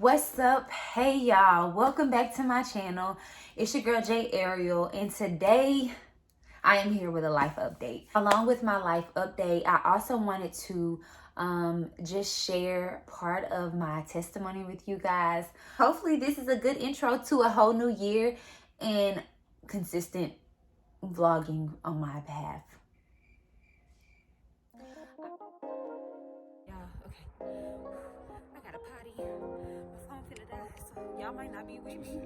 What's up? Hey y'all, welcome back to my channel. It's your girl J Ariel, and today I am here with a life update. Along with my life update, I also wanted to just share part of my testimony with you guys. Hopefully this is a good intro to a whole new year and consistent vlogging on my behalf. I got a potty. My phone finna die, so y'all might not be with me.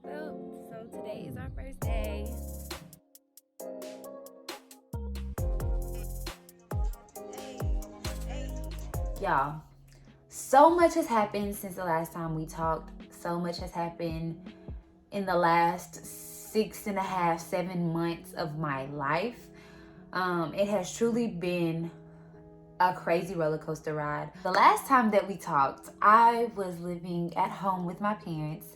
Well, so today is our first day. Y'all, so much has happened since the last time we talked. So much has happened in the last 6.5, 7 months of my life. It has truly been a crazy roller coaster ride. The last time that we talked, I was living at home with my parents,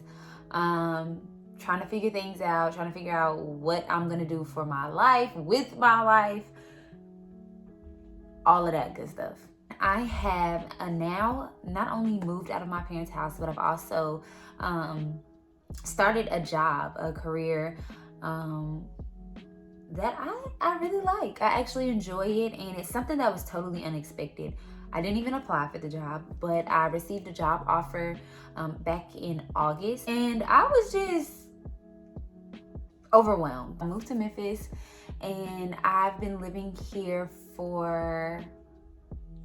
trying to figure things out, trying to figure out what I'm gonna do for my life, with my life, all of that good stuff. I have now not only moved out of my parents' house, but I've also started a job, a career that I really like. I actually enjoy it, and it's something that was totally unexpected. I didn't even apply for the job, but I received a job offer back in August, and I was just overwhelmed. I moved to Memphis, and I've been living here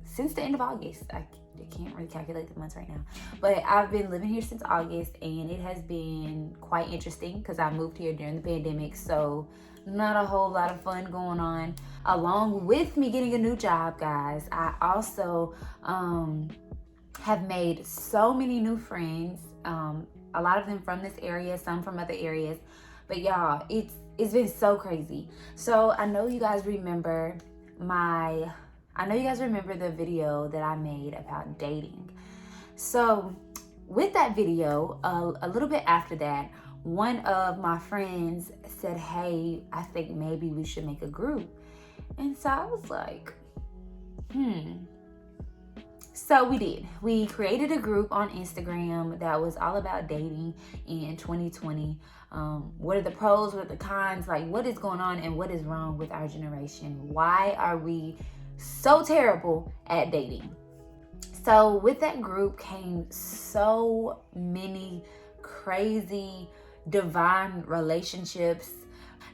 since the end of August. I can't really calculate the months right now, but I've been living here since August, and it has been quite interesting because I moved here during the pandemic, so not a whole lot of fun going on. Along with me getting a new job, guys, I also have made so many new friends, a lot of them from this area, some from other areas, but y'all, it's been so crazy. So I know you guys remember the video that I made about dating. So with that video, a little bit after that, one of my friends said, hey, I think maybe we should make a group. And so I was like, So we did. We created a group on Instagram that was all about dating in 2020. What are the pros, what are the cons, like what is going on and what is wrong with our generation? Why are we so terrible at dating? So with that group came so many crazy divine relationships.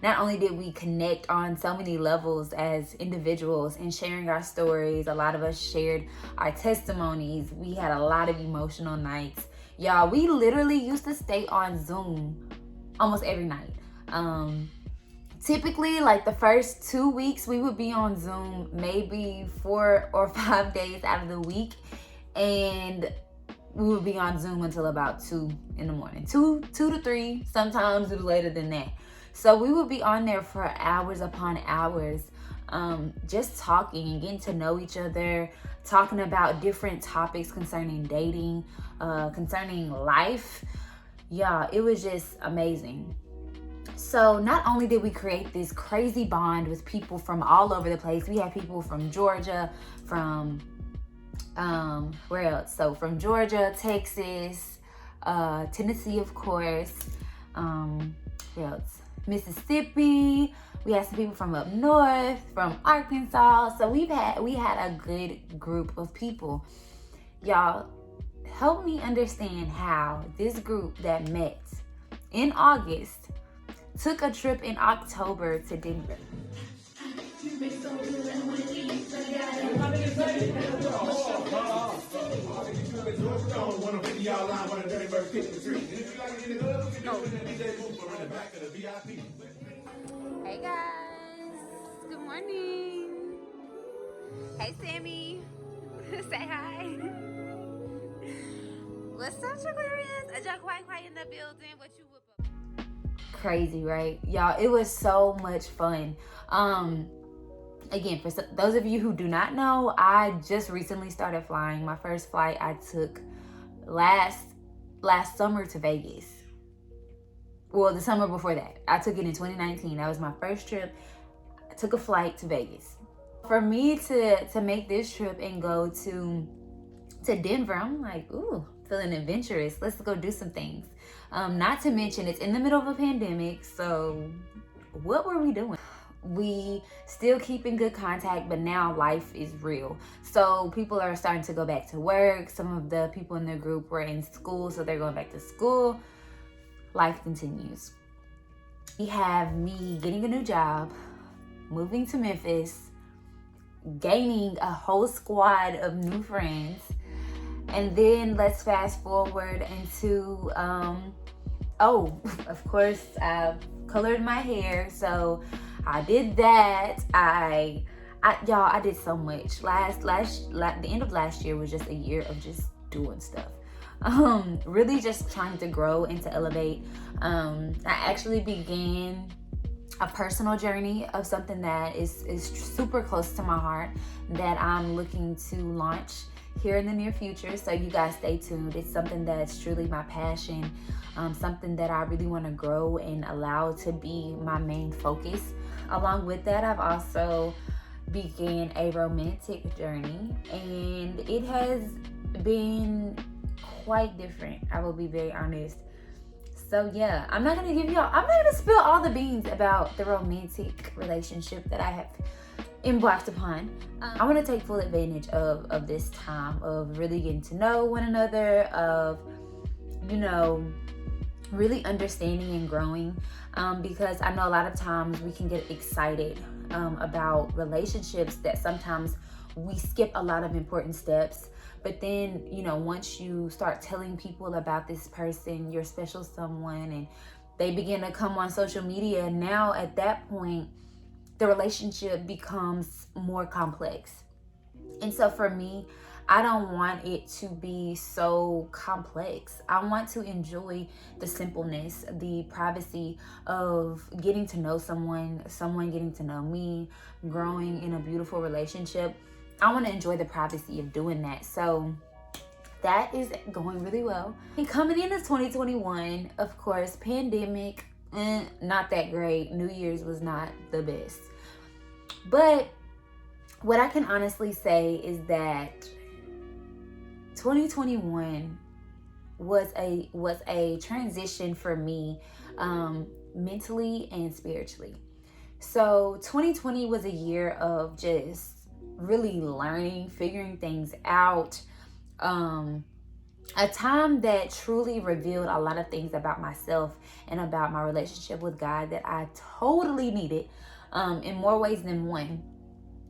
Not only did we connect on so many levels as individuals and sharing our stories, a lot of us shared our testimonies. We had a lot of emotional nights. Y'all, we literally used to stay on Zoom almost every night. Typically, like the first 2 weeks, we would be on Zoom maybe 4 or 5 days out of the week, and we would be on Zoom until about 2 in the morning, 2 to 3. Sometimes it was later than that. So we would be on there for hours upon hours, just talking and getting to know each other, talking about different topics concerning dating, concerning life. Yeah, it was just amazing. So not only did we create this crazy bond with people from all over the place, we had people from Georgia, from where else? So from Georgia, Texas, Tennessee, of course, where else? Mississippi. We had some people from up north, from Arkansas. So we had a good group of people. Y'all, help me understand how this group that met in August took a trip in October to Denver. Hey guys, good morning. Hey Sammy, say hi. What's up, Aquarius? A Jack White in the building. What you whip up? Crazy, right? Y'all, it was so much fun. Again, for those of you who do not know, I just recently started flying. My first flight I took last summer to Vegas. Well, the summer before that. I took it in 2019. That was my first trip. I took a flight to Vegas. For me to make this trip and go to Denver, I'm like, ooh, feeling adventurous. Let's go do some things. Not to mention it's in the middle of a pandemic, so what were we doing? We still keep in good contact, but now life is real. So people are starting to go back to work. Some of the people in the group were in school, so they're going back to school. Life continues. We have me getting a new job, moving to Memphis, gaining a whole squad of new friends. And then let's fast forward into, of course, I've colored my hair. So I did that. Y'all, I did so much. The end of last year was just a year of just doing stuff. Really just trying to grow and to elevate. I actually began a personal journey of something that is super close to my heart that I'm looking to launch here in the near future. So you guys stay tuned. It's something that's truly my passion, something that I really want to grow and allow to be my main focus. Along with that, I've also began a romantic journey, and it has been quite different. I will be very honest. So yeah, I'm not gonna spill all the beans about the romantic relationship that I have embarked upon. I want to take full advantage of this time of really getting to know one another, of, you know, really understanding and growing, because I know a lot of times we can get excited about relationships that sometimes we skip a lot of important steps. But then, you know, once you start telling people about this person, your special someone, and they begin to come on social media, now at that point, the relationship becomes more complex. And so for me, I don't want it to be so complex. I want to enjoy the simpleness, the privacy of getting to know someone getting to know me, growing in a beautiful relationship. I want to enjoy the privacy of doing that. So that is going really well. And coming into 2021, of course, pandemic, not that great. New Year's was not the best. But what I can honestly say is that 2021 was a transition for me, mentally and spiritually. So 2020 was a year of just really learning, figuring things out, a time that truly revealed a lot of things about myself and about my relationship with God that I totally needed, in more ways than one.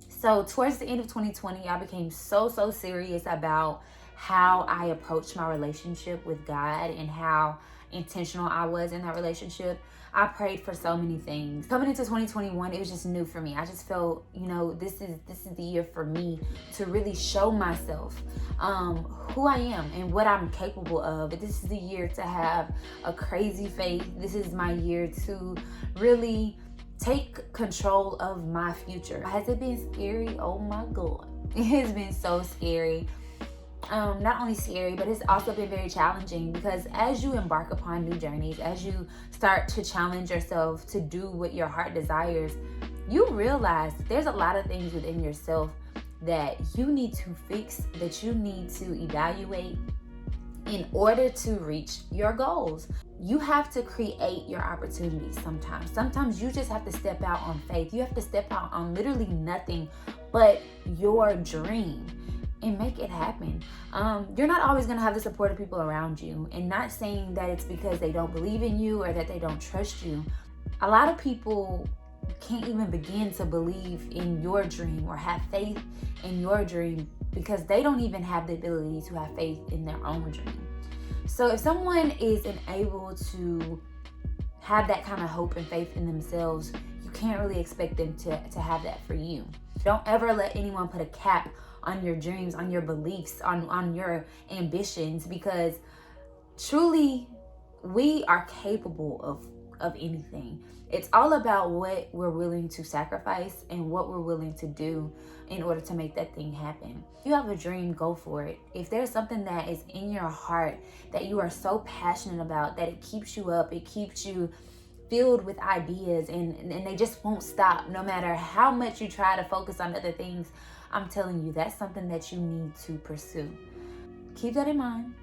So towards the end of 2020, I became so serious about how I approached my relationship with God and how intentional I was in that relationship. I prayed for so many things. Coming into 2021, it was just new for me. I just felt, you know, this is the year for me to really show myself who I am and what I'm capable of. This is the year to have a crazy faith. This is my year to really take control of my future. Has it been scary? Oh my God. It has been so scary. Not only scary, but it's also been very challenging, because as you embark upon new journeys, as you start to challenge yourself to do what your heart desires, you realize there's a lot of things within yourself that you need to fix, that you need to evaluate in order to reach your goals. You have to create your opportunities sometimes. Sometimes you just have to step out on faith. You have to step out on literally nothing but your dream and make it happen. You're not always going to have the support of people around you, and not saying that it's because they don't believe in you or that they don't trust you. A lot of people can't even begin to believe in your dream or have faith in your dream because they don't even have the ability to have faith in their own dream. So if someone isn't able to have that kind of hope and faith in themselves, you can't really expect them to have that for you. Don't ever let anyone put a cap on your dreams, on your beliefs, on your ambitions, because truly we are capable of anything. It's all about what we're willing to sacrifice and what we're willing to do in order to make that thing happen. If you have a dream, go for it. If there's something that is in your heart that you are so passionate about that it keeps you up, it keeps you filled with ideas, and they just won't stop no matter how much you try to focus on other things. I'm telling you, that's something that you need to pursue. Keep that in mind.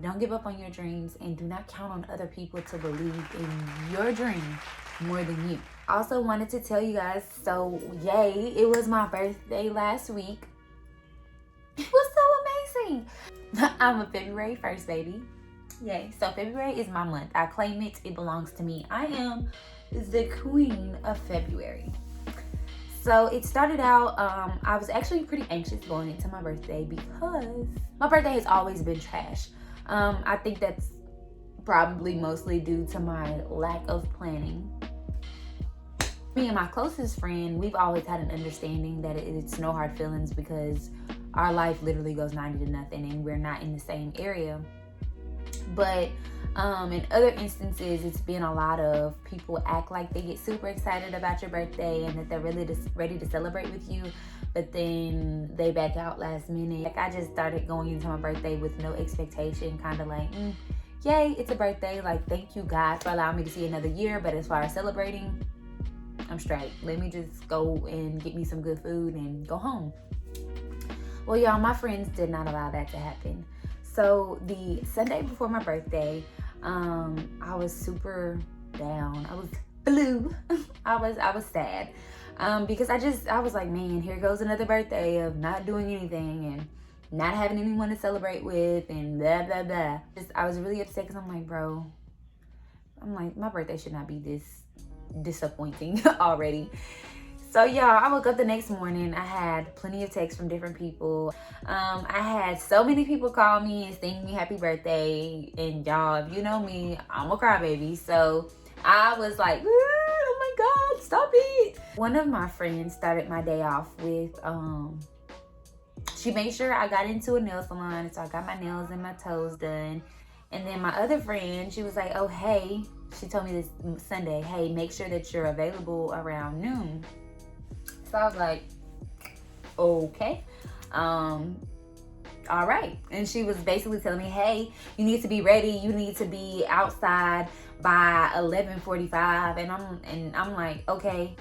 Don't give up on your dreams, and do not count on other people to believe in your dream more than you. Also wanted to tell you guys, so yay, it was my birthday last week. It was so amazing. I'm a February 1st baby. Yay. So February is my month. I claim it. It belongs to me. I am the queen of February. So it started out, I was actually pretty anxious going into my birthday because my birthday has always been trash. I think that's probably mostly due to my lack of planning. Me and my closest friend, we've always had an understanding that it's no hard feelings because our life literally goes 90 to nothing and we're not in the same area. But in other instances, it's been a lot of people act like they get super excited about your birthday and that they're really ready to celebrate with you, but then they back out last minute. Like, I just started going into my birthday with no expectation, kind of like, yay, it's a birthday. Like, thank you, God, for allowing me to see another year. But as far as celebrating, I'm straight. Let me just go and get me some good food and go home. Well, y'all, my friends did not allow that to happen. So the Sunday before my birthday, I was super down. I was blue. I was sad. Because I was like, man, here goes another birthday of not doing anything and not having anyone to celebrate with and blah, blah, blah. I was really upset because I'm like, my birthday should not be this disappointing already. So y'all, I woke up the next morning. I had plenty of texts from different people. I had so many people call me and sing me happy birthday. And y'all, if you know me, I'm a crybaby. So I was like, oh my God, stop it. One of my friends started my day off with, she made sure I got into a nail salon. So I got my nails and my toes done. And then my other friend, she was like, oh, hey, she told me this Sunday, hey, make sure that you're available around noon. So I was like, okay, all right. And she was basically telling me, hey, you need to be ready. You need to be outside by 11:45. And I'm like, okay,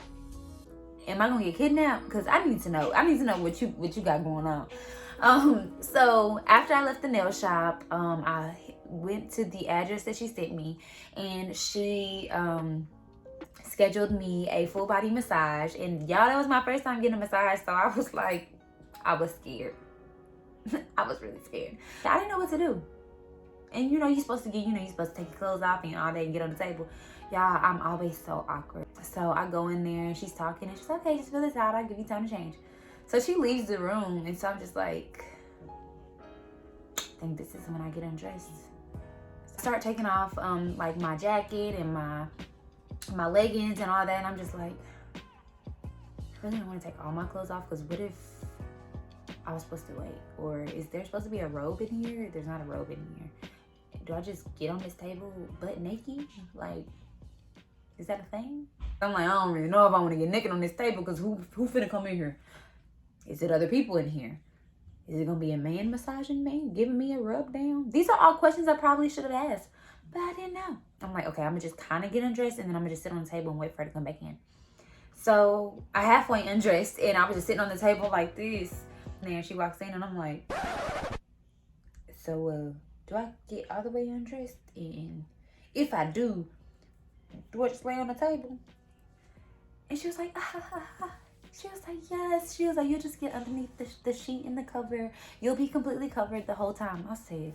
am I gonna get kidnapped? Because I need to know. I need to know what you got going on. So after I left the nail shop, I went to the address that she sent me, and she scheduled me a full body massage. And y'all, that was my first time getting a massage, so I was like, I was scared. I was really scared. I didn't know what to do. And you're supposed to take your clothes off and all that and get on the table. Y'all, I'm always so awkward. So I go in there and she's talking and she's like, okay, just fill this out. I'll give you time to change. So she leaves the room, and so I'm just like, I think this is when I get undressed. I start taking off like my jacket and my leggings and all that, and I'm just like, I really don't want to take all my clothes off, because what if I was supposed to wait? Or is there supposed to be a robe in here? There's not a robe in here. Do I just get on this table butt naked? Like, is that a thing? I'm like, I don't really know if I want to get naked on this table, because who finna come in here? Is it other people in here? Is it gonna be a man massaging me, giving me a rub down? These are all questions I probably should have asked, but I didn't know. I'm like, okay, I'm gonna just kind of get undressed, and then I'm gonna just sit on the table and wait for her to come back in. So I halfway undressed, and I was just sitting on the table like this. And then she walks in, and I'm like, so do I get all the way undressed? And if I do I just lay on the table? And she was like, She was like, yes. She was like, you'll just get underneath the sheet and the cover. You'll be completely covered the whole time. I said,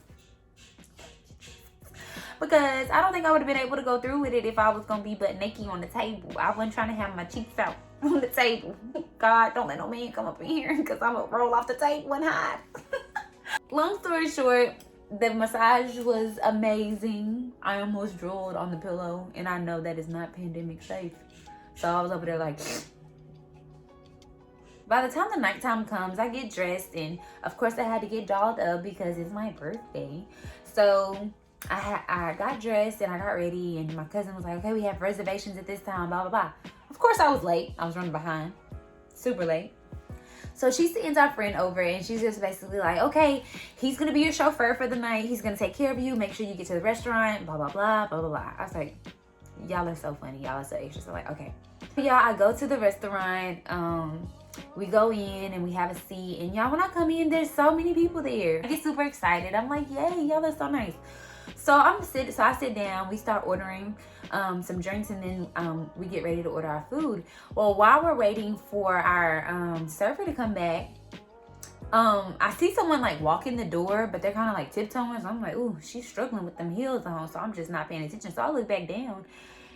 because I don't think I would have been able to go through with it if I was going to be butt naked on the table. I wasn't trying to have my cheeks out on the table. God, don't let no man come up in here, because I'm going to roll off the table and hide. Long story short, the massage was amazing. I almost drooled on the pillow, and I know that is not pandemic safe. So I was over there like... By the time the nighttime comes, I get dressed, and of course I had to get dolled up because it's my birthday. So I got dressed and I got ready, and my cousin was like, okay, we have reservations at this time, blah, blah, blah. Of course I was late. I was running behind. Super late. So she sends our friend over, and she's just basically like, okay, he's going to be your chauffeur for the night. He's going to take care of you. Make sure you get to the restaurant, blah, blah, blah, blah, blah, blah. I was like, y'all are so funny. Y'all are so extra. So like, okay. Y'all, I go to the restaurant. We go in and we have a seat. And y'all, when I come in, there's so many people there. I get super excited. I'm like, yay, y'all are so nice. So I sit down, we start ordering some drinks, and then we get ready to order our food. Well, while we're waiting for our server to come back, I see someone like walk in the door, but they're kind of like tiptoeing. So I'm like, ooh, she's struggling with them heels on. So I'm just not paying attention. So I look back down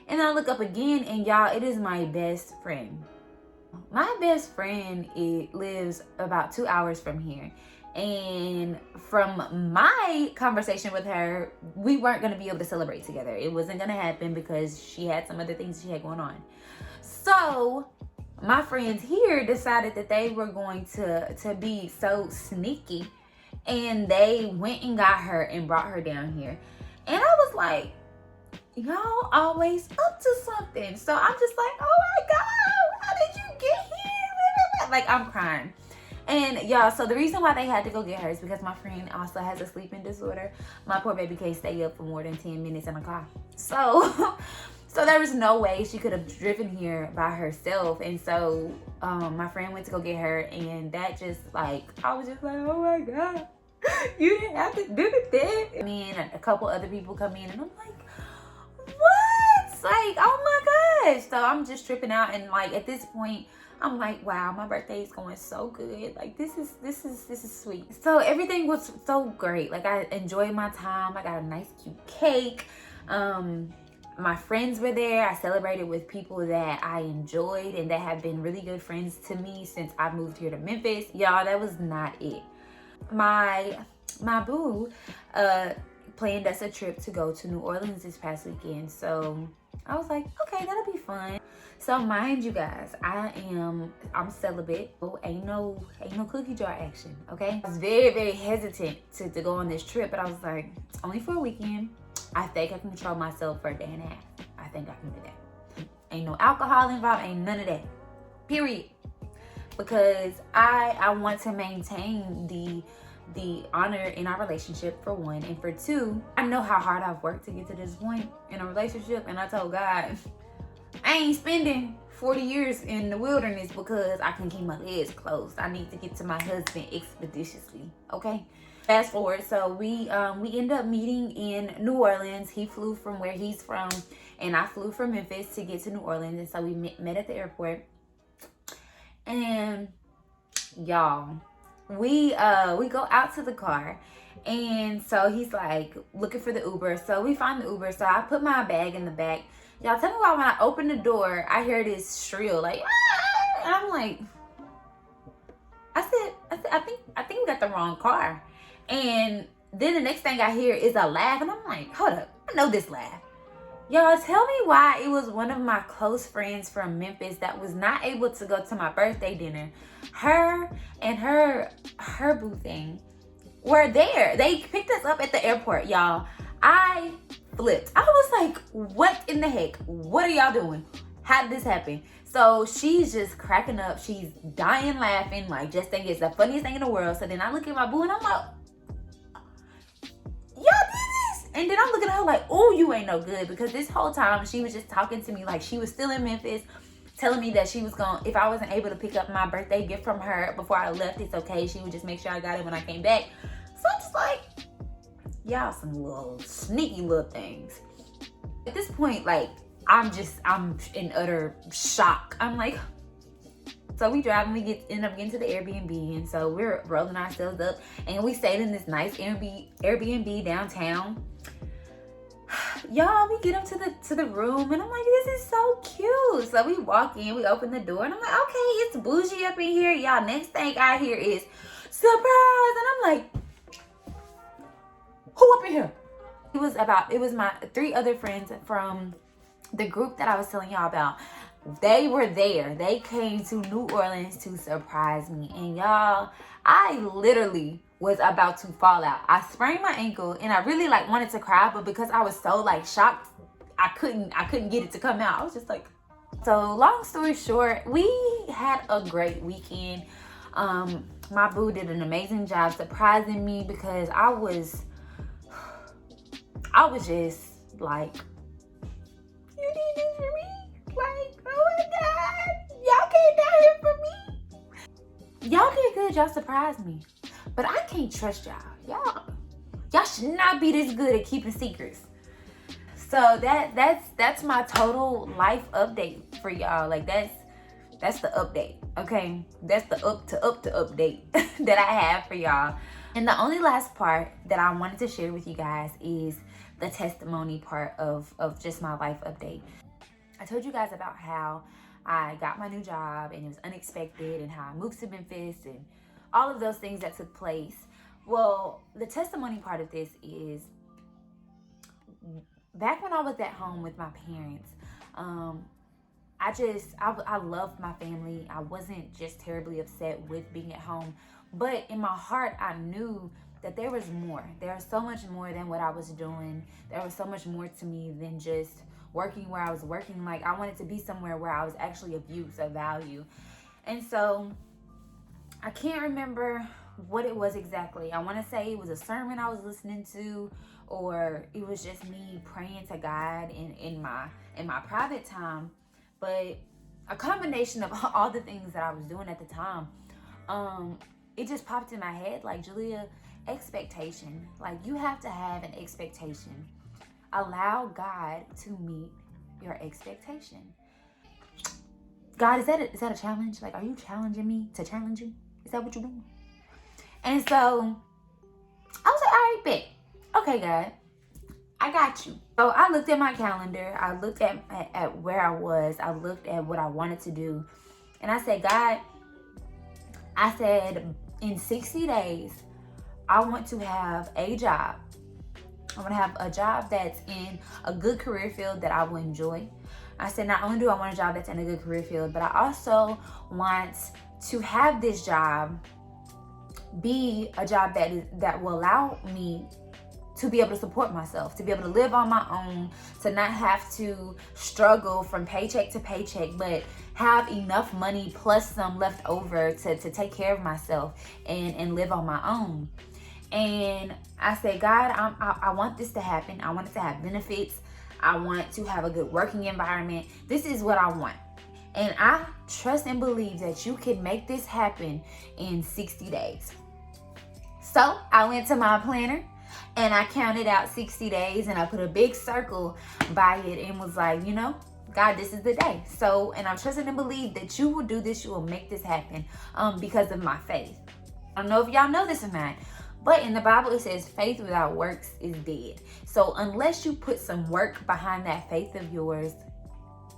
and I look up again, and y'all, it is my best friend. My best friend, it lives about 2 hours from here. And from my conversation with her, we weren't going to be able to celebrate together. It wasn't going to happen because she had some other things she had going on. So my friends here decided that they were going to be so sneaky, and they went and got her and brought her down here. And I was like, y'all always up to something. So I'm just like, oh my God, how did you get here? Like, I'm crying. And y'all, so the reason why they had to go get her is because my friend also has a sleeping disorder. My poor baby can't stay up for more than 10 minutes in a car. So there was no way she could have driven here by herself. And so my friend went to go get her, and that just like, I was just like, oh my God, you didn't have to do that. I mean, a couple other people come in, and I'm like, what? Like, oh my gosh. So I'm just tripping out, and like at this point, I'm like, wow, my birthday is going so good. Like, this is sweet. So everything was so great. Like, I enjoyed my time. I got a nice cute cake. My friends were there. I celebrated with people that I enjoyed and that have been really good friends to me since I moved here to Memphis. Y'all, that was not it. My boo planned us a trip to go to New Orleans this past weekend. So I was like, okay, that'll be fun. So mind you guys, I'm celibate. Oh, ain't no cookie jar action, okay? I was very, very hesitant to go on this trip, but I was like, it's only for a weekend. I think I can control myself for a day and a half. I think I can do that. Ain't no alcohol involved, ain't none of that. Period. Because I want to maintain the honor in our relationship, for one, and for two, I know how hard I've worked to get to this point in a relationship, and I told God, I ain't spending 40 years in the wilderness because I can keep my legs closed. I need to get to my husband expeditiously, okay? Fast forward, so we end up meeting in New Orleans. He flew from where he's from, and I flew from Memphis to get to New Orleans, and so we met at the airport. And y'all, we go out to the car, and so he's like looking for the Uber. So we find the Uber. So I put my bag in the back. Y'all, tell me why when I open the door, I hear this shrill like, ah! And I'm like, I think we got the wrong car. And then the next thing I hear is a laugh, and I'm like, hold up, I know this laugh. Y'all, tell me why it was one of my close friends from Memphis that was not able to go to my birthday dinner. Her and her boo thing were there. They picked us up at the airport, y'all. I flipped. I was like, what in the heck? What are y'all doing? How did this happen? So she's just cracking up. She's dying laughing, like just think it's the funniest thing in the world. So then I look at my boo and I'm like, y'all did this? And then I'm looking at her like, oh, you ain't no good. Because this whole time she was just talking to me like she was still in Memphis, telling me that she was going, if I wasn't able to pick up my birthday gift from her before I left, it's okay. She would just make sure I got it when I came back. So I'm just like, y'all some little sneaky little things. At this point, like, I'm in utter shock. I'm like, so we drive and we end up getting to the Airbnb, and so we're rolling ourselves up, and we stayed in this nice Airbnb downtown. Y'all, we get up to the room, and I'm like, this is so cute. So we walk in, we open the door, and I'm like, okay, it's bougie up in here. Y'all, next thing I hear is surprise, and I'm like, who up in here? It was my 3 other friends from the group that I was telling y'all about. They were there. They came to New Orleans to surprise me. And y'all, I literally was about to fall out. I sprained my ankle, and I really like wanted to cry, but because I was so like shocked, I couldn't get it to come out. I was just like, so long story short, we had a great weekend. My boo did an amazing job surprising me because I was just like, you can't do for me? Like, oh my God, y'all came down here for me. Y'all did good, y'all surprised me. But I can't trust y'all. Y'all should not be this good at keeping secrets. So that's my total life update for y'all. Like that's the update, okay? That's the up to update that I have for y'all. And the only last part that I wanted to share with you guys is the testimony part of just my life update. I told you guys about how I got my new job and it was unexpected, and how I moved to Memphis and all of those things that took place. Well, the testimony part of this is, back when I was at home with my parents, I loved my family. I wasn't just terribly upset with being at home, but in my heart, I knew that there was more. There was so much more than what I was doing. There was so much more to me than just working where I was working. Like, I wanted to be somewhere where I was actually of use, of value. And so I can't remember what it was exactly. I want to say it was a sermon I was listening to, or it was just me praying to God in my private time. But a combination of all the things that I was doing at the time, it just popped in my head, like, Julia, expectation. Like, you have to have an expectation. Allow God to meet your expectation. God, is that a challenge? Like, are you challenging me to challenge you? Is that what you're doing? And so I was like, all right, bet. Okay, God, I got you. So I looked at my calendar. I looked at where I was. I looked at what I wanted to do. And I said, God, I said, in 60 days, I want to have a job. I want to have a job that's in a good career field that I will enjoy. I said, not only do I want a job that's in a good career field, but I also want to have this job be a job that will allow me to be able to support myself, to be able to live on my own, to not have to struggle from paycheck to paycheck, but have enough money plus some left over to take care of myself and live on my own. And I said, God, I want this to happen. I want it to have benefits. I want to have a good working environment. This is what I want. And I trust and believe that you can make this happen in 60 days. So I went to my planner and I counted out 60 days and I put a big circle by it and was like, you know, God, this is the day. So, and I'm trusting and believe that you will do this. You will make this happen because of my faith. I don't know if y'all know this or not, but in the Bible, it says faith without works is dead. So unless you put some work behind that faith of yours,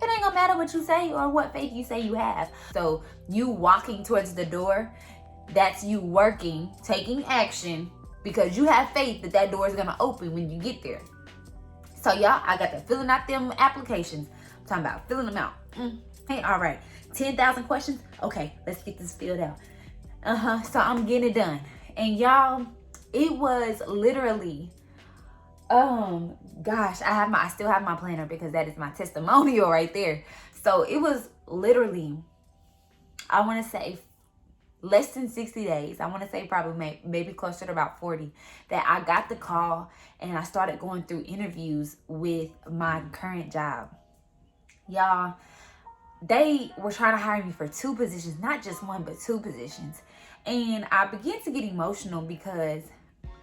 it ain't gonna matter what you say or what faith you say you have. So you walking towards the door, that's you working, taking action, because you have faith that door is gonna open when you get there. So y'all, I got to filling out them applications. I'm talking about filling them out. Hey, all right, 10,000 questions. Okay, let's get this filled out. So I'm getting it done. And y'all, it was literally, gosh, I still have my planner because that is my testimonial right there. So it was literally, I want to say less than 60 days. I want to say probably maybe closer to about 40 that I got the call and I started going through interviews with my current job. Y'all, they were trying to hire me for 2 positions, not just one, but 2 positions. And I began to get emotional because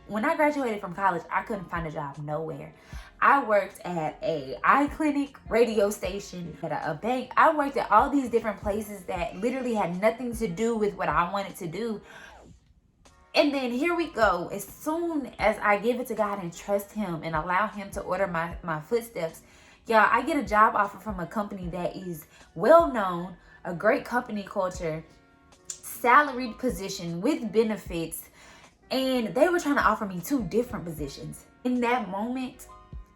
when I graduated from college, I couldn't find a job nowhere. I worked at a eye clinic, radio station, at a bank. I worked at all these different places that literally had nothing to do with what I wanted to do. And then here we go. As soon as I give it to God and trust him and allow him to order my footsteps, y'all, I get a job offer from a company that is well known, a great company culture, salaried position with benefits, and they were trying to offer me 2 different positions. In that moment,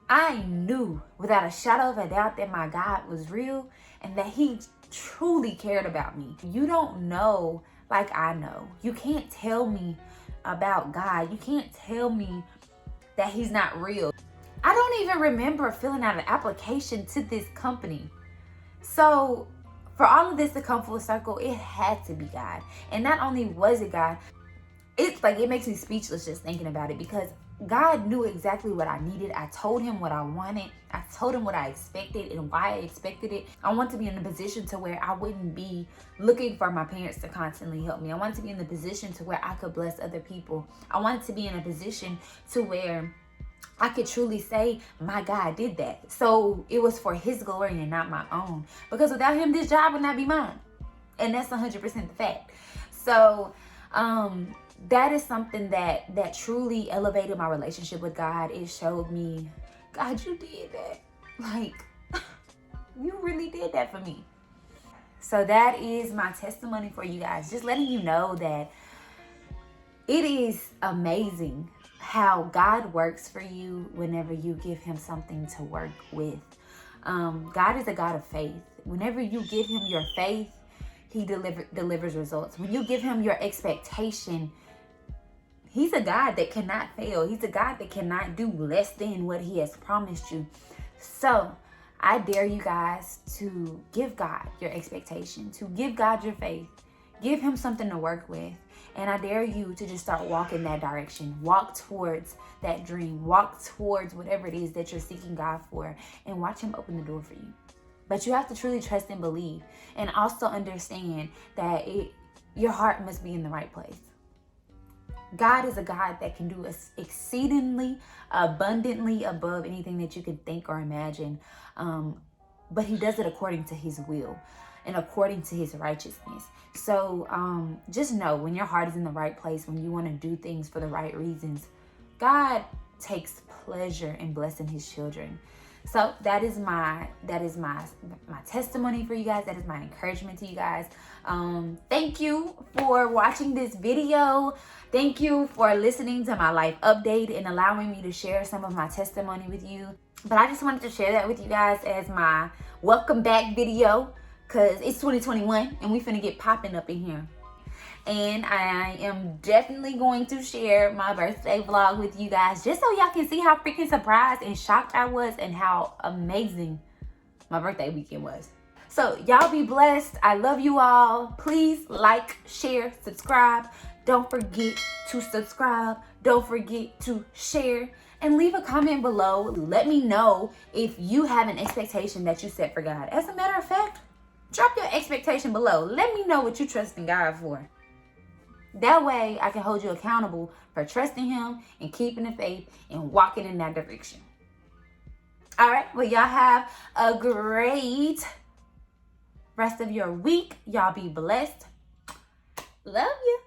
I knew without a shadow of a doubt that my God was real and that he truly cared about me. You don't know like I know. You can't tell me about God. You can't tell me that he's not real. I don't even remember filling out an application to this company. So for all of this to come full circle, it had to be God. And not only was it God, it's like it makes me speechless just thinking about it, because God knew exactly what I needed. I told him what I wanted. I told him what I expected and why I expected it. I want to be in a position to where I wouldn't be looking for my parents to constantly help me. I wanted to be in the position to where I could bless other people. I wanted to be in a position to where I could truly say, my God did that. So it was for his glory and not my own. Because without him, this job would not be mine. And that's 100% the fact. So, that is something that truly elevated my relationship with God. It showed me, God, you did that. Like, you really did that for me. So that is my testimony for you guys. Just letting you know that it is amazing how God works for you whenever you give him something to work with. God is a God of faith. Whenever you give him your faith, he delivers results. When you give him your expectation, he's a God that cannot fail. He's a God that cannot do less than what he has promised you. So I dare you guys to give God your expectation, to give God your faith, give him something to work with. And I dare you to just start walking that direction. Walk towards that dream. Walk towards whatever it is that you're seeking God for, and watch him open the door for you. But you have to truly trust and believe, and also understand that your heart must be in the right place. God is a God that can do exceedingly abundantly above anything that you could think or imagine. But he does it according to his will and according to his righteousness. So just know, when your heart is in the right place, when you want to do things for the right reasons, God takes pleasure in blessing his children. So that is my testimony for you guys. That is my encouragement to you guys. Thank you for watching this video. Thank you for listening to my life update and allowing me to share some of my testimony with you. But I just wanted to share that with you guys as my welcome back video, because it's 2021 and we finna get popping up in here. And I am definitely going to share my birthday vlog with you guys, just so y'all can see how freaking surprised and shocked I was and how amazing my birthday weekend was. So y'all be blessed. I love you all. Please like, share, subscribe. Don't forget to subscribe. Don't forget to share. And leave a comment below. Let me know if you have an expectation that you set for God. As a matter of fact, drop your expectation below. Let me know what you trust in God for. That way I can hold you accountable for trusting him and keeping the faith and walking in that direction. All right, well, y'all have a great rest of your week. Y'all be blessed. Love you.